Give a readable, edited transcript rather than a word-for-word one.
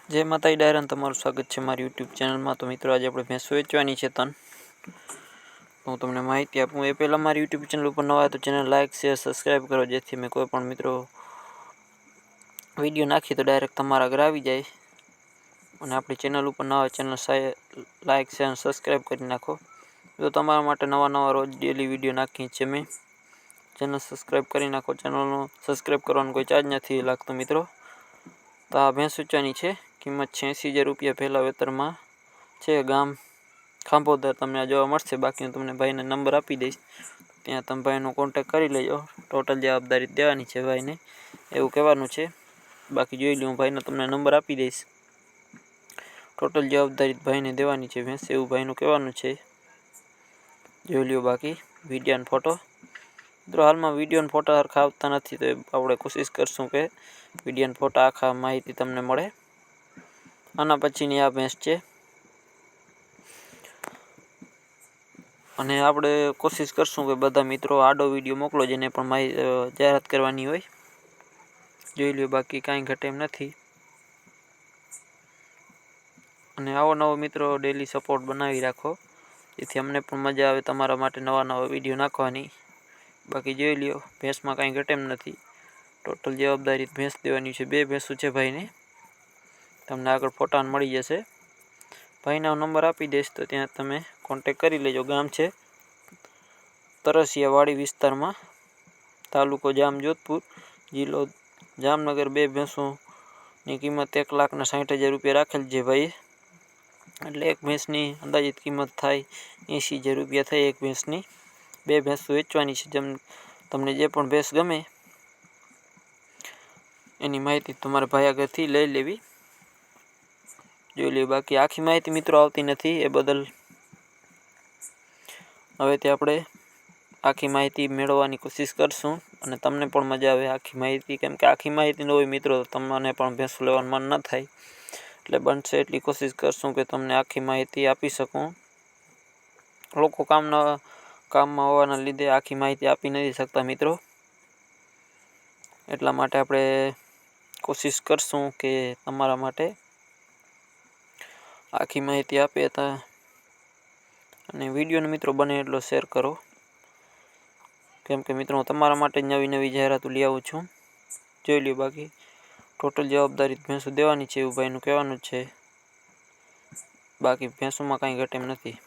जय माताजी डायरन तमारुं स्वागत है मारी यूट्यूब चेनल में। तो मित्रों आज अपने भैंस वेचवानी है तन हूँ तमने माहिती आपूँ। ए पहला मारी यूट्यूब चेनल पर नवा तो चेनल लाइक शेयर सब्सक्राइब करो, जेथी मैं कोईपण मित्रों विडियो नाखी तो डायरेक्ट तमारा घर आवी जाए। और अपनी चेनल पर नवा चेनल लाइक शेयर सब्सक्राइब कर नाखो। जो तमारा माटे नवा नवा रोज डेली विडियो नाखी है मैं चेनल सब्सक्राइब कर नाखो। चेनल सब्सक्राइब करवानो कोई चार्ज नहीं लागतो मित्रों। तो आ भैंस वेचवानी है, किंमत 86,000 रुपया पहला वेतर में है। गाम खांभोदर तमने जोवा मळशे। बाकी तमने भाई ने नंबर आपी दईश, त्यां तमे भाई नो कॉन्टेक्ट करी लेजो। टोटल जवाबदारी देवानी है भाई ने एवुं कहेवानुं छे। बाकी जोई लो भाई ने तमने नंबर आपी दईश, टोटल जवाबदारी भाई ने देवानी है भैंस एवुं भाई नुं कहेवानुं छे। जोई लो बाकी विडियो ने फोटो। मित्रों हाल में विडियो ने फोटा हरखा आवता नथी, तो आपणे कोशिश करशुं के विडियो ने फोटा आखा माहिती तमने मळे। आना पछीनी आ भैंस छे अने आपणे कोशिश करशुं के बधा मित्रों आडो विडियो मोकलो जेने पण जाहेरात करवानी होय। जोई लो बाकी कांई घटे एम नथी। अने आवो नवो मित्रों डेली सपोर्ट बनावी राखो, जेथी अमने पण मजा आवे तमारा माटे नवा नवा विडियो नाखवानी। बाकी जोई लो भैंस में कांई घटे एम नथी। टोटल जवाबदारी भैंस देवानी छे। 2 भैंसों छे भाई ने, तमने आगळ फोटा मळी जशे। भाई ना नंबर आपी देश तो त्यां तमे कॉन्टेक्ट करी लेजो। गाम छे तरसियावाड़ी विस्तार में, तालुको जामजोधपुर, जिल्लो जामनगर। 2 भैंसों की किंमत 1,60,000 रुपया राखेल छे भाई। एटले एक भैंसनी अंदाजित किंमत थाय 80,000 रुपया थाय एक भैंसनी। 2 भैंस वेचवानी छे। जम तमने जे पण भैंस गमे एनी माहिती तमारे भाई आगळथी लई लेवी। जोई लो बाकी आखी माहिती मित्रों आवती नथी, ए बदल हवेथी आपणे आखी माहिती मेळववानी कोशिश करशुं अने तमने पण मजा आवे आखी माहिती। केम के आखी माहिती न होय मित्रों तो तमने पण भैंसो लेवानुं मन न थाय। एटले बनशे एटली कोशिश करशुं के तमने आखी माहिती आपी सकूं। लोको काम में होवाना लीधे आखी माहिती आपी नथी सकता मित्रों। एटला माटे आपणे कोशिश करशुं के तमारा माटे आखी माहिती आपीए तो। अने विडियो ने मित्रों बने एटलो शेर करो, केम के मित्रों तमारा माटे नवी नवी जाहेरातों लई आऊं छुं। जोई लो बाकी टोटल जवाबदारी भैंसों देवानी छे एवुं भाईनुं कहेवानुं छे। बाकी भैंसों में कांई घटे एम नथी।